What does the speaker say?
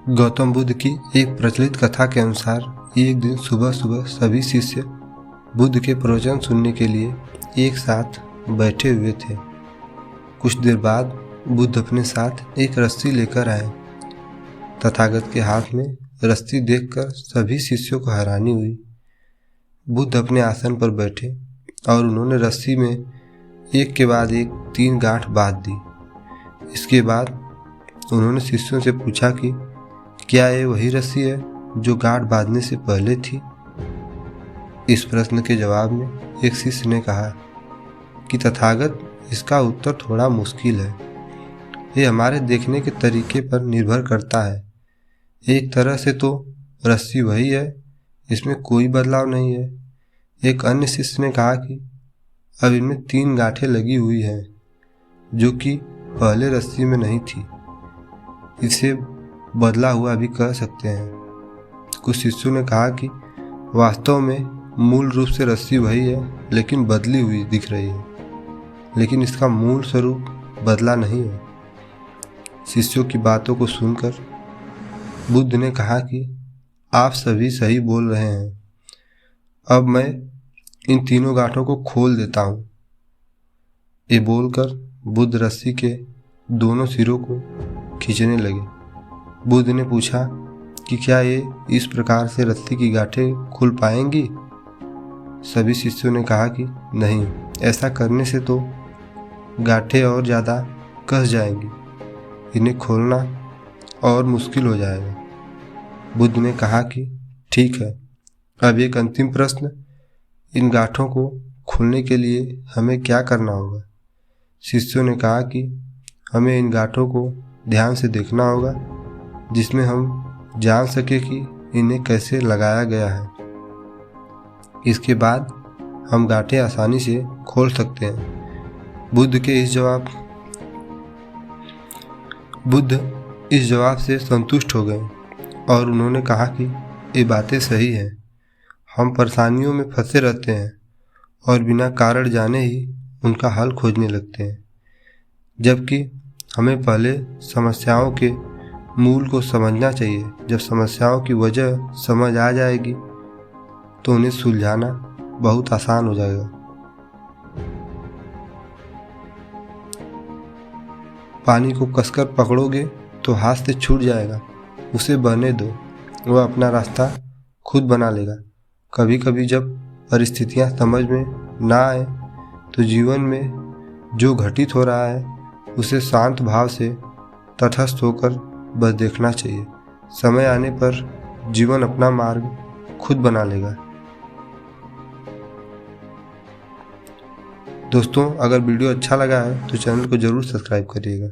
गौतम बुद्ध की एक प्रचलित कथा के अनुसार एक दिन सुबह सुबह सभी शिष्य बुद्ध के प्रवचन सुनने के लिए एक साथ बैठे हुए थे। कुछ देर बाद बुद्ध अपने साथ एक रस्सी लेकर आए। तथागत के हाथ में रस्सी देखकर सभी शिष्यों को हैरानी हुई। बुद्ध अपने आसन पर बैठे और उन्होंने रस्सी में एक के बाद एक 3 गांठ बांध दी। इसके बाद उन्होंने शिष्यों से पूछा कि क्या ये वही रस्सी है जो गांठ बांधने से पहले थी? इस प्रश्न के जवाब में एक शिष्य ने कहा कि तथागत, इसका उत्तर थोड़ा मुश्किल है। ये हमारे देखने के तरीके पर निर्भर करता है। एक तरह से तो रस्सी वही है, इसमें कोई बदलाव नहीं है। एक अन्य शिष्य ने कहा कि अब इनमें 3 गांठें लगी हुई हैं जो कि पहले रस्सी में नहीं थी। इसे बदला हुआ भी कह सकते हैं। कुछ शिष्यों ने कहा कि वास्तव में मूल रूप से रस्सी वही है, लेकिन बदली हुई दिख रही है, लेकिन इसका मूल स्वरूप बदला नहीं है। शिष्यों की बातों को सुनकर बुद्ध ने कहा कि आप सभी सही बोल रहे हैं। अब मैं इन तीनों गांठों को खोल देता हूँ। ये बोलकर बुद्ध रस्सी के दोनों सिरों को खींचने लगे। बुद्ध ने पूछा कि क्या ये इस प्रकार से रस्सी की गांठें खुल पाएंगी? सभी शिष्यों ने कहा कि नहीं, ऐसा करने से तो गांठें और ज़्यादा कस जाएंगी, इन्हें खोलना और मुश्किल हो जाएगा। बुद्ध ने कहा कि ठीक है, अब एक अंतिम प्रश्न, इन गांठों को खोलने के लिए हमें क्या करना होगा? शिष्यों ने कहा कि हमें इन गांठों को ध्यान से देखना होगा, जिसमें हम जान सके कि इन्हें कैसे लगाया गया है। इसके बाद हम गांठें आसानी से खोल सकते हैं। बुद्ध इस जवाब से संतुष्ट हो गए और उन्होंने कहा कि ये बातें सही हैं। हम परेशानियों में फंसे रहते हैं और बिना कारण जाने ही उनका हल खोजने लगते हैं, जबकि हमें पहले समस्याओं के मूल को समझना चाहिए। जब समस्याओं की वजह समझ आ जाएगी तो उन्हें सुलझाना बहुत आसान हो जाएगा। पानी को कसकर पकड़ोगे तो हाथ से छूट जाएगा, उसे बहने दो, वह अपना रास्ता खुद बना लेगा। कभी कभी जब परिस्थितियां समझ में ना आए तो जीवन में जो घटित हो रहा है उसे शांत भाव से तटस्थ होकर बस देखना चाहिए। समय आने पर जीवन अपना मार्ग खुद बना लेगा। दोस्तों, अगर वीडियो अच्छा लगा है तो चैनल को जरूर सब्सक्राइब करिएगा।